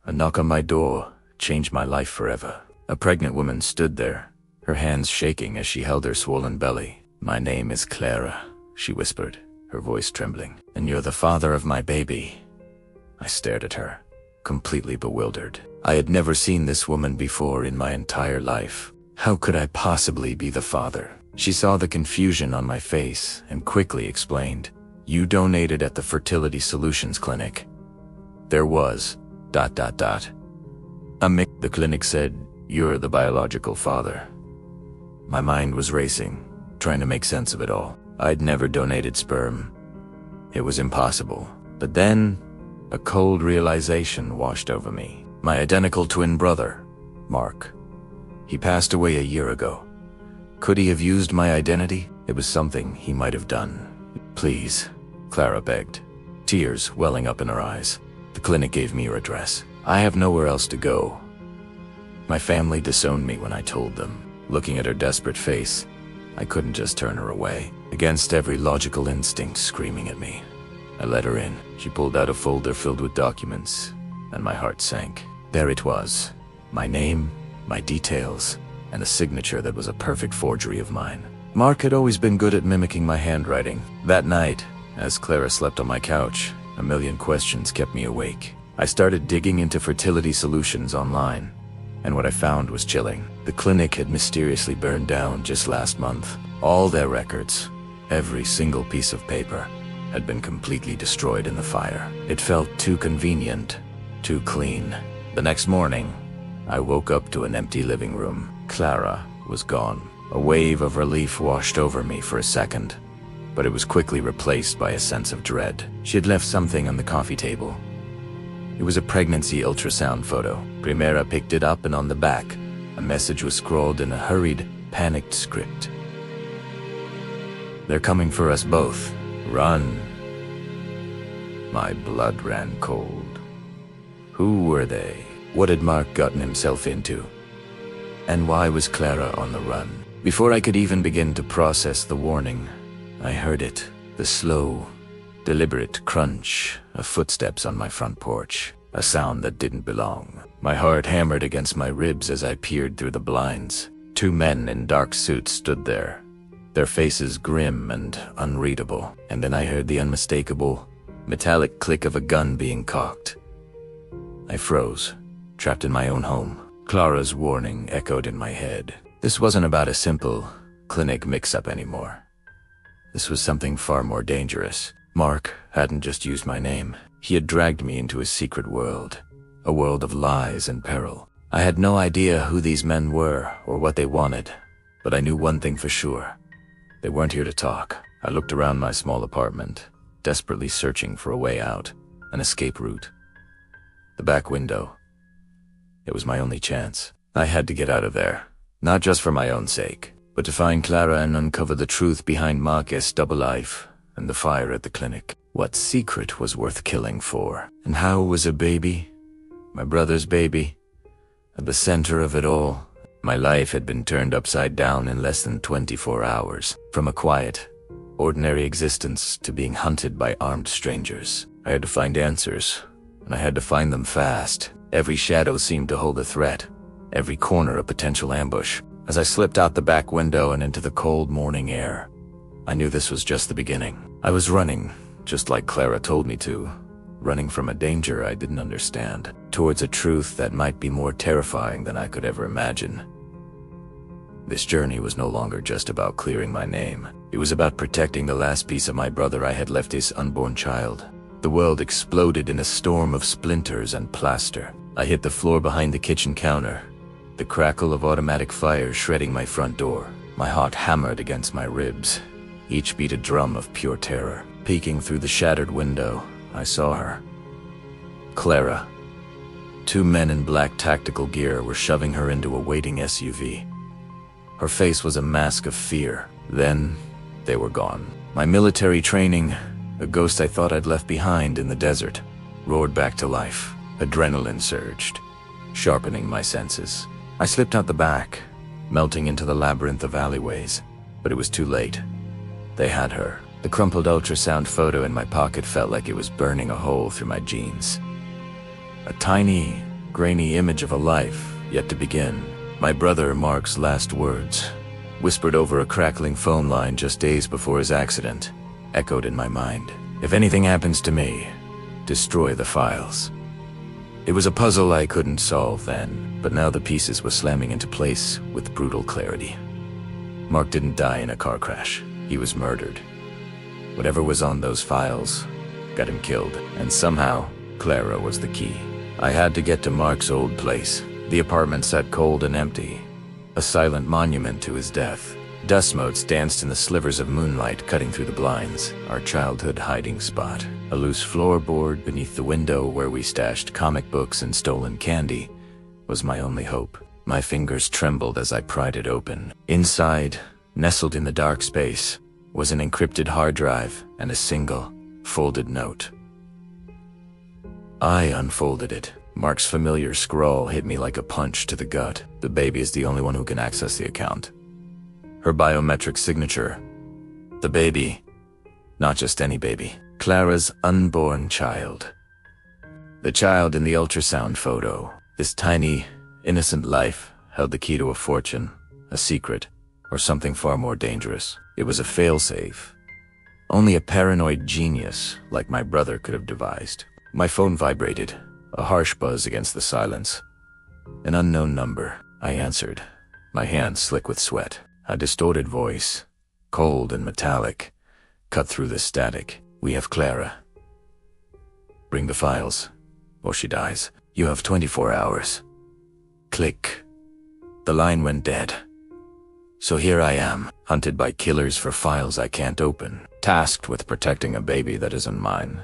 A knock on my door changed my life forever. A pregnant woman stood there, her hands shaking as she held her swollen belly. "My name is Clara," she whispered, her voice trembling. "And you're the father of my baby." I stared at her, completely bewildered. I had never seen this woman before in my entire life. How could I possibly be the father? She saw the confusion on my face and quickly explained, "You donated at the Fertility Solutions Clinic. There was... The clinic said, you're the biological father." My mind was racing, trying to make sense of it all. I'd never donated sperm. It was impossible. But then, a cold realization washed over me. My identical twin brother, Mark. He passed away a year ago. Could he have used my identity? It was something he might have done. "Please," Clara begged, tears welling up in her eyes. "The clinic gave me your address. I have nowhere else to go." My family disowned me when I told them. Looking at her desperate face, I couldn't just turn her away, against every logical instinct screaming at me. I let her in. She pulled out a folder filled with documents, and my heart sank. There it was, my name, my details, and a signature that was a perfect forgery of mine. Mark had always been good at mimicking my handwriting. That night, as Clara slept on my couch, a million questions kept me awake. I started digging into fertility solutions online, and what I found was chilling. The clinic had mysteriously burned down just last month. All their records, every single piece of paper, had been completely destroyed in the fire. It felt too convenient, too clean. The next morning, I woke up to an empty living room. Clara was gone. A wave of relief washed over me for a second, but it was quickly replaced by a sense of dread. She had left something on the coffee table. It was a pregnancy ultrasound photo. Primera picked it up, and on the back, a message was scrawled in a hurried, panicked script. "They're coming for us both. Run." My blood ran cold. Who were they? What had Mark gotten himself into? And why was Clara on the run? Before I could even begin to process the warning, I heard it, the slow, deliberate crunch of footsteps on my front porch, a sound that didn't belong. My heart hammered against my ribs as I peered through the blinds. Two men in dark suits stood there, their faces grim and unreadable, and then I heard the unmistakable, metallic click of a gun being cocked. I froze, trapped in my own home. Clara's warning echoed in my head. This wasn't about a simple clinic mix-up anymore. This was something far more dangerous. Mark hadn't just used my name. He had dragged me into a secret world, a world of lies and peril. I had no idea who these men were or what they wanted, but I knew one thing for sure. They weren't here to talk. I looked around my small apartment, desperately searching for a way out, an escape route. The back window. It was my only chance. I had to get out of there, not just for my own sake, but to find Clara and uncover the truth behind Marquez' double life and the fire at the clinic. What secret was worth killing for? And how was a baby, my brother's baby, at the center of it all? My life had been turned upside down in less than 24 hours. From a quiet, ordinary existence to being hunted by armed strangers. I had to find answers, and I had to find them fast. Every shadow seemed to hold a threat, every corner a potential ambush. As I slipped out the back window and into the cold morning air, I knew this was just the beginning. I was running, just like Clara told me to, running from a danger I didn't understand, towards a truth that might be more terrifying than I could ever imagine. This journey was no longer just about clearing my name. It was about protecting the last piece of my brother I had left his unborn child. The world exploded in a storm of splinters and plaster. I hit the floor behind the kitchen counter, the crackle of automatic fire shredding my front door. My heart hammered against my ribs, each beat a drum of pure terror. Peeking through the shattered window, I saw her. Clara. Two men in black tactical gear were shoving her into a waiting SUV. Her face was a mask of fear. Then, they were gone. My military training, a ghost I thought I'd left behind in the desert, roared back to life. Adrenaline surged, sharpening my senses. I slipped out the back, melting into the labyrinth of alleyways, but it was too late. They had her. The crumpled ultrasound photo in my pocket felt like it was burning a hole through my jeans. A tiny, grainy image of a life yet to begin. My brother Mark's last words, whispered over a crackling phone line just days before his accident, echoed in my mind. If anything happens to me, destroy the files. It was a puzzle I couldn't solve then, but now the pieces were slamming into place with brutal clarity. Mark didn't die in a car crash. He was murdered. Whatever was on those files got him killed, and somehow Clara was the key. I had to get to Mark's old place. The apartment sat cold and empty, a silent monument to his death. Dust motes danced in the slivers of moonlight cutting through the blinds, our childhood hiding spot. A loose floorboard beneath the window where we stashed comic books and stolen candy was my only hope. My fingers trembled as I pried it open. Inside, nestled in the dark space, was an encrypted hard drive and a single, folded note. I unfolded it. Mark's familiar scrawl hit me like a punch to the gut. The baby is the only one who can access the account. Her biometric signature. The baby. Not just any baby. Clara's unborn child. The child in the ultrasound photo. This tiny, innocent life held the key to a fortune, a secret, or something far more dangerous. It was a failsafe. Only a paranoid genius like my brother could have devised. My phone vibrated, a harsh buzz against the silence. An unknown number. I answered, my hands slick with sweat. A distorted voice, cold and metallic, cut through the static. We have Clara. Bring the files, or she dies. You have 24 hours. Click. The line went dead. So here I am, hunted by killers for files I can't open, tasked with protecting a baby that isn't mine.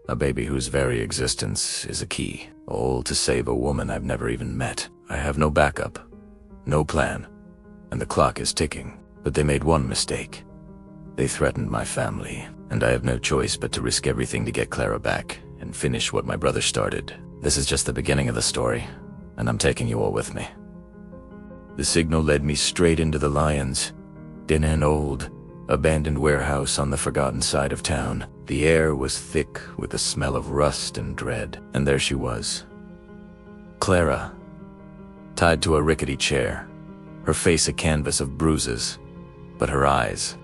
A baby whose very existence is a key, all to save a woman I've never even met. I have no backup, no plan, and the clock is ticking. But they made one mistake. They threatened my family, and I have no choice but to risk everything to get Clara back and finish what my brother started. This is just the beginning of the story, and I'm taking you all with me. The signal led me straight into the Lions, in an old, abandoned warehouse on the forgotten side of town. The air was thick with the smell of rust and dread, and there she was. Clara, tied to a rickety chair, her face a canvas of bruises, but her eyes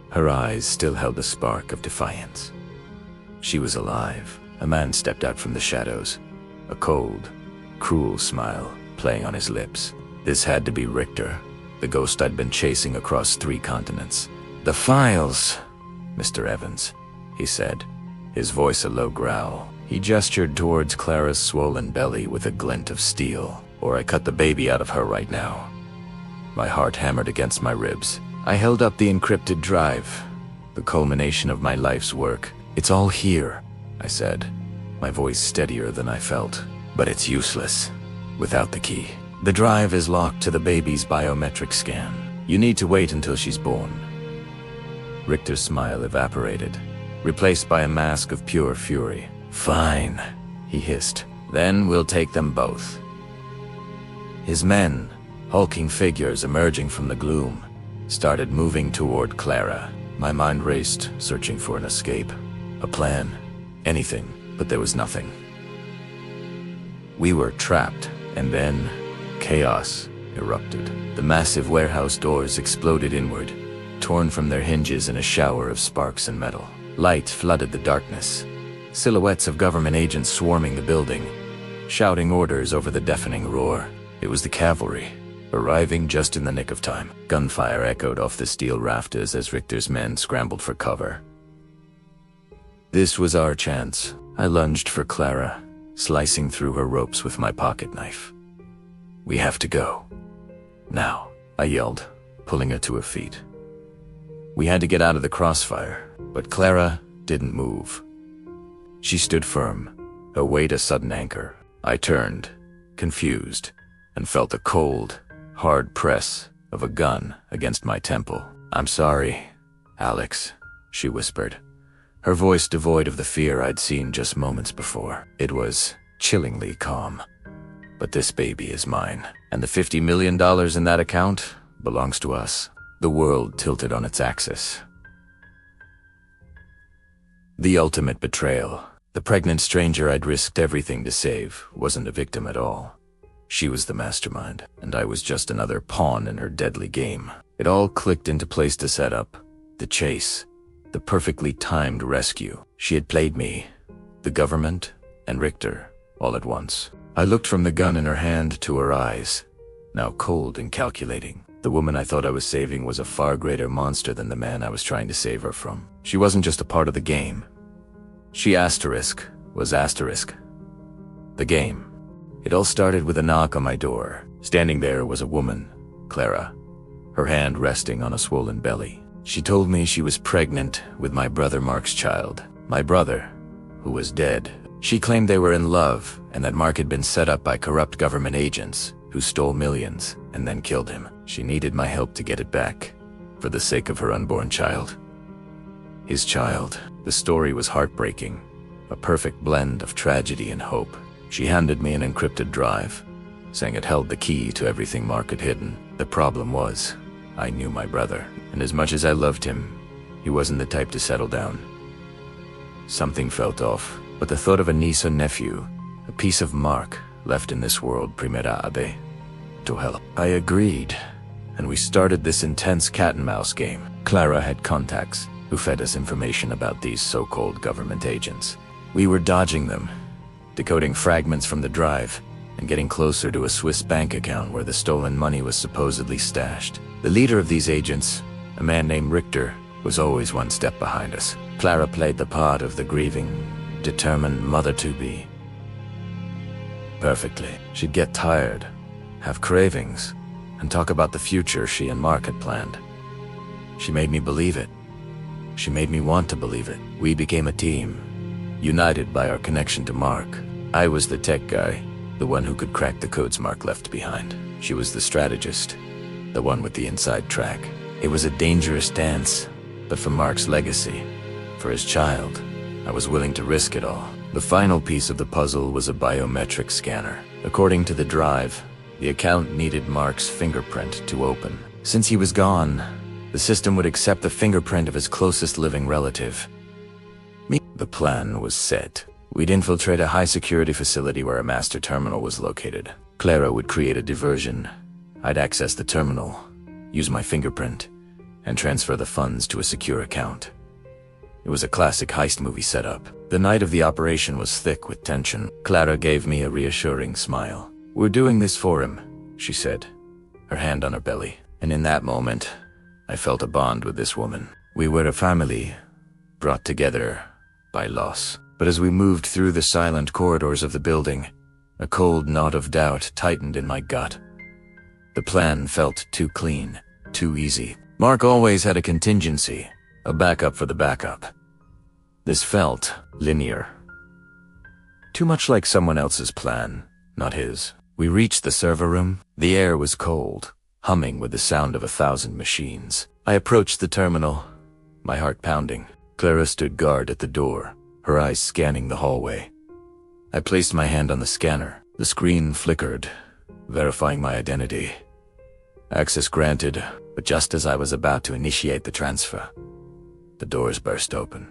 still held a spark of defiance. She was alive. A man stepped out from the shadows, a cold, cruel smile playing on his lips. This had to be Richter, the ghost I'd been chasing across 3 continents. The files, Mr. Evans, he said, his voice a low growl. He gestured towards Clara's swollen belly with a glint of steel. Or I cut the baby out of her right now. My heart hammered against my ribs. I held up the encrypted drive, the culmination of my life's work. It's all here, I said, my voice steadier than I felt. But it's useless without the key. The drive is locked to the baby's biometric scan. You need to wait until she's born. Richter's smile evaporated, replaced by a mask of pure fury. Fine, he hissed. Then we'll take them both. His men, hulking figures emerging from the gloom, started moving toward Clara. My mind raced, searching for an escape, a plan, anything, but there was nothing. We were trapped, and then chaos erupted. The massive warehouse doors exploded inward, torn from their hinges in a shower of sparks and metal. Light flooded the darkness, silhouettes of government agents swarming the building, shouting orders over the deafening roar. It was the cavalry, arriving just in the nick of time. Gunfire echoed off the steel rafters as Richter's men scrambled for cover. This was our chance. I lunged for Clara, slicing through her ropes with my pocket knife. We have to go. Now, I yelled, pulling her to her feet. We had to get out of the crossfire, but Clara didn't move. She stood firm, her weight a sudden anchor. I turned, confused, and felt the cold, hard press of a gun against my temple. I'm sorry, Alex, she whispered, her voice devoid of the fear I'd seen just moments before. It was chillingly calm. But this baby is mine, and the $50 million in that account belongs to us. The world tilted on its axis. The ultimate betrayal. The The pregnant stranger I'd risked everything to save wasn't a victim at all. She was the mastermind, and I was just another pawn in her deadly game. It all clicked into place to set up the chase, the perfectly timed rescue. She had played me, the government, and Richter, all at once. I looked from the gun in her hand to her eyes, now cold and calculating. The woman I thought I was saving was a far greater monster than the man I was trying to save her from. She wasn't just a part of the game. She was asterisk. The game. It all started with a knock on my door. Standing there was a woman, Clara, her hand resting on a swollen belly. She told me she was pregnant with my brother Mark's child. My brother, who was dead. She claimed they were in love and that Mark had been set up by corrupt government agents who stole millions and then killed him. She needed my help to get it back, for the sake of her unborn child. His child. The story was heartbreaking, a perfect blend of tragedy and hope. She handed me an encrypted drive, saying it held the key to everything Mark had hidden. The problem was, I knew my brother, and as much as I loved him, he wasn't the type to settle down. Something felt off, but the thought of a niece or nephew, a piece of Mark, left in this world primerade to help. I agreed, and we started this intense cat-and-mouse game. Clara had contacts who fed us information about these so-called government agents. We were dodging them, decoding fragments from the drive, and getting closer to a Swiss bank account where the stolen money was supposedly stashed. The leader of these agents, a man named Richter, was always one step behind us. Clara played the part of the grieving, determined mother-to-be perfectly. She'd get tired, have cravings, and talk about the future she and Mark had planned. She made me believe it. She made me want to believe it. We became a team, united by our connection to Mark. I was the tech guy, the one who could crack the codes Mark left behind. She was the strategist, the one with the inside track. It was a dangerous dance, but for Mark's legacy, for his child, I was willing to risk it all. The final piece of the puzzle was a biometric scanner. According to the drive, the account needed Mark's fingerprint to open. Since he was gone, the system would accept the fingerprint of his closest living relative. Me. The plan was set. We'd infiltrate a high-security facility where a master terminal was located. Clara would create a diversion. I'd access the terminal, use my fingerprint, and transfer the funds to a secure account. It was a classic heist movie setup. The night of the operation was thick with tension. Clara gave me a reassuring smile. "We're doing this for him," she said, her hand on her belly. And in that moment, I felt a bond with this woman. We were a family, brought together by loss. But as we moved through the silent corridors of the building, a cold knot of doubt tightened in my gut. The plan felt too clean, too easy. Mark always had a contingency, a backup for the backup. This felt linear. Too much like someone else's plan, not his. We reached the server room. The air was cold, humming with the sound of 1,000 machines. I approached the terminal, my heart pounding. Clara stood guard at the door, her eyes scanning the hallway. I placed my hand on the scanner. The screen flickered, verifying my identity. Access granted, but just as I was about to initiate the transfer, the doors burst open.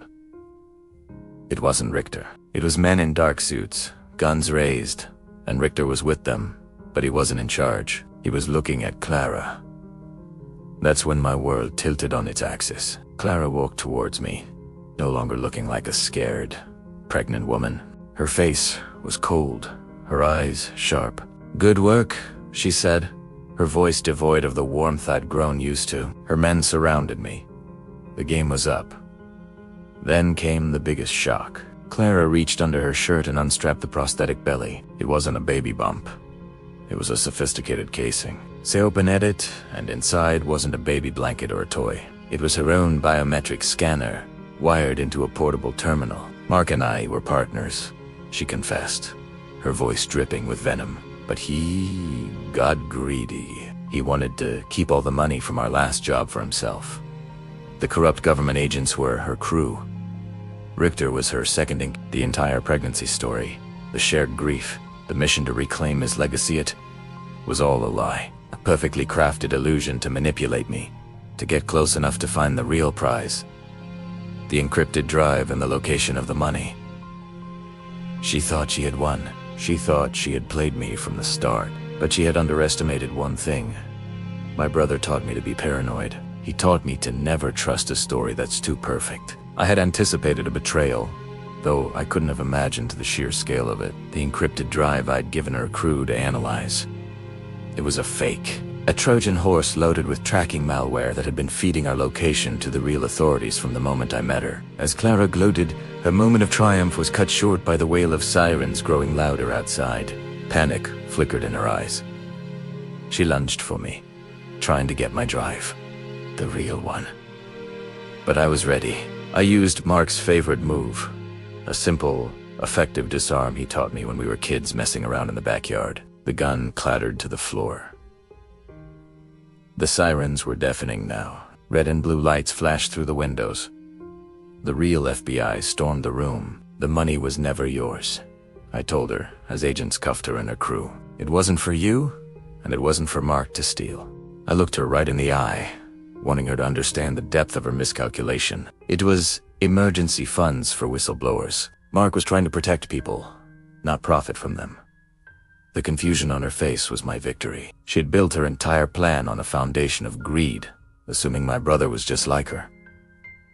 It wasn't Richter. It was men in dark suits, guns raised, and Richter was with them, but he wasn't in charge. He was looking at Clara. That's when my world tilted on its axis. Clara walked towards me, no longer looking like a scared, pregnant woman. Her face was cold, her eyes sharp. "Good work," she said, her voice devoid of the warmth I'd grown used to. Her men surrounded me. The game was up. Then came the biggest shock. Clara reached under her shirt and unstrapped the prosthetic belly. It wasn't a baby bump. It was a sophisticated casing. She opened it, and inside wasn't a baby blanket or a toy. It was her own biometric scanner, wired into a portable terminal. "Mark and I were partners," she confessed, her voice dripping with venom. "But he got greedy. He wanted to keep all the money from our last job for himself. The corrupt government agents were her crew. Richter was her seconding. The entire pregnancy story, the shared grief, the mission to reclaim his legacy, it was all a lie. A perfectly crafted illusion to manipulate me, to get close enough to find the real prize. The encrypted drive and the location of the money. She thought she had won. She thought she had played me from the start. But she had underestimated one thing. My brother taught me to be paranoid. He taught me to never trust a story that's too perfect. I had anticipated a betrayal, though I couldn't have imagined the sheer scale of it. The encrypted drive I'd given her crew to analyze. It was a fake. A Trojan horse loaded with tracking malware that had been feeding our location to the real authorities from the moment I met her. As Clara gloated, her moment of triumph was cut short by the wail of sirens growing louder outside. Panic flickered in her eyes. She lunged for me, trying to get my drive. The real one. But I was ready. I used Mark's favorite move. A simple, effective disarm he taught me when we were kids messing around in the backyard. The gun clattered to the floor. The sirens were deafening now. Red and blue lights flashed through the windows. The real FBI stormed the room. The money was never yours, I told her, as agents cuffed her and her crew. It wasn't for you, and it wasn't for Mark to steal. I looked her right in the eye, wanting her to understand the depth of her miscalculation. It was emergency funds for whistleblowers. Mark was trying to protect people, not profit from them. The confusion on her face was my victory. She had built her entire plan on a foundation of greed, assuming my brother was just like her.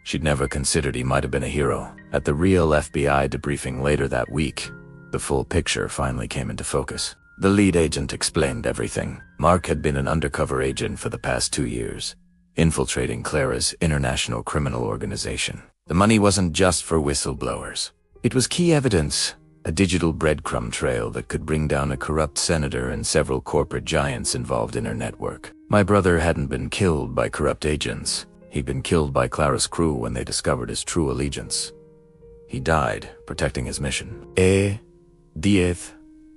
She'd never considered he might have been a hero. At the real FBI debriefing later that week, the full picture finally came into focus. The lead agent explained everything. Mark had been an undercover agent for the past 2 years, infiltrating Clara's international criminal organization. The money wasn't just for whistleblowers. It was key evidence, a digital breadcrumb trail that could bring down a corrupt senator and several corporate giants involved in her network. My brother hadn't been killed by corrupt agents. He'd been killed by Clara's crew when they discovered his true allegiance. He died protecting his mission. Diez,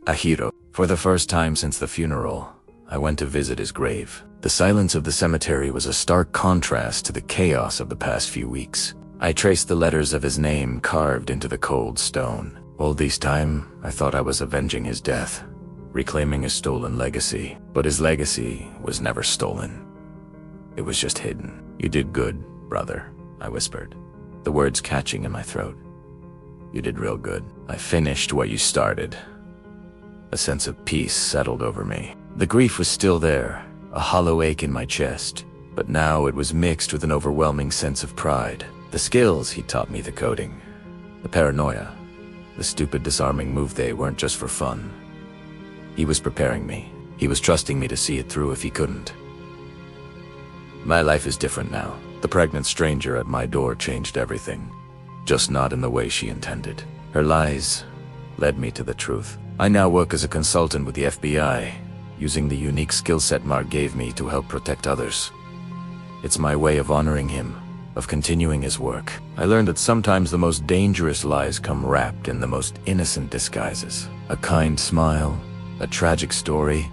a hero. For the first time since the funeral, I went to visit his grave. The silence of the cemetery was a stark contrast to the chaos of the past few weeks. I traced the letters of his name carved into the cold stone. All this time, I thought I was avenging his death, reclaiming his stolen legacy. But his legacy was never stolen. It was just hidden. You did good, brother, I whispered, the words catching in my throat. You did real good. I finished what you started. A sense of peace settled over me. The grief was still there, a hollow ache in my chest, but now it was mixed with an overwhelming sense of pride. The skills he taught me, the coding, the paranoia, the stupid disarming move, they weren't just for fun. He was preparing me. He was trusting me to see it through if he couldn't. My life is different now. The pregnant stranger at my door changed everything, just not in the way she intended. Her lies led me to the truth. I now work as a consultant with the FBI, using the unique skill set Mark gave me to help protect others. It's my way of honoring him, of continuing his work. I learned that sometimes the most dangerous lies come wrapped in the most innocent disguises. A kind smile, a tragic story,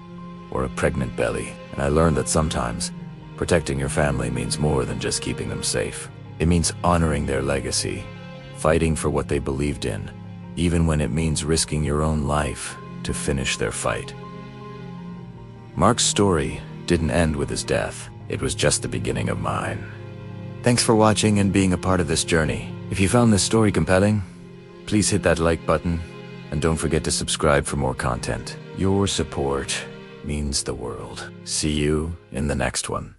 or a pregnant belly. And I learned that sometimes protecting your family means more than just keeping them safe. It means honoring their legacy, fighting for what they believed in, even when it means risking your own life to finish their fight. Mark's story didn't end with his death. It was just the beginning of mine. Thanks for watching and being a part of this journey. If you found this story compelling, please hit that like button and don't forget to subscribe for more content. Your support means the world. See you in the next one.